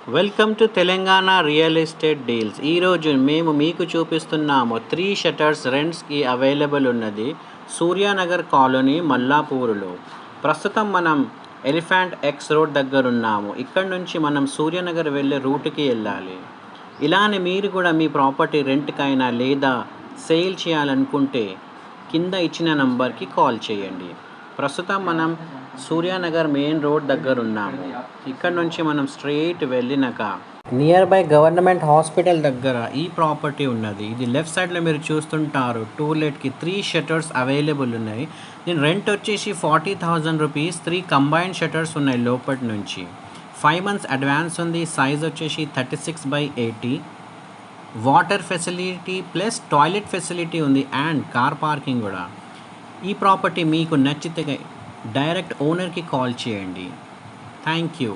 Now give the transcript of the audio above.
Welcome to Telangana real estate deals. ఈరోజు మేము మీకు చూపిస్తున్నాము 3 షటర్స్ రెంట్స్కి అవైలబుల్ ఉన్నది సూర్యానగర్ కాలనీ మల్లాపూర్లో. ప్రస్తుతం మనం ఎలిఫెంట్ ఎక్స్ రోడ్ దగ్గర ఉన్నాము. ఇక్కడ నుంచి మనం సూర్యానగర్ వెళ్ళే రూట్కి వెళ్ళాలి. ఇలానే మీరు కూడా మీ ప్రాపర్టీ రెంట్కైనా లేదా సేల్ చేయాలనుకుంటే కింద ఇచ్చిన నంబర్కి కాల్ చేయండి. ప్రస్తుతం మనం సూర్యానగర్ మెయిన్ రోడ్ దగ్గర ఉన్నాము. ఇక్కడ నుంచి మనం స్ట్రైట్ వెళ్ళినాక నియర్ బై గవర్నమెంట్ హాస్పిటల్ దగ్గర ఈ ప్రాపర్టీ ఉన్నది. ఇది లెఫ్ట్ సైడ్లో మీరు చూస్తుంటారు. టూలెట్కి 3 షటర్స్ అవైలబుల్ ఉన్నాయి. దీని రెంట్ వచ్చేసి 40,000 రూపీస్. 3 కంబైన్డ్ షటర్స్ ఉన్నాయి లోపటి నుంచి. 5 months అడ్వాన్స్ ఉంది. సైజ్ వచ్చేసి 36/80. Water facility plus toilet facility ఉంది అండ్ కార్ పార్కింగ్ కూడా. ఈ ప్రాపర్టీ మీకు నచ్చితే డైరెక్ట్ ఓనర్కి కాల్ చేయండి. Thank you.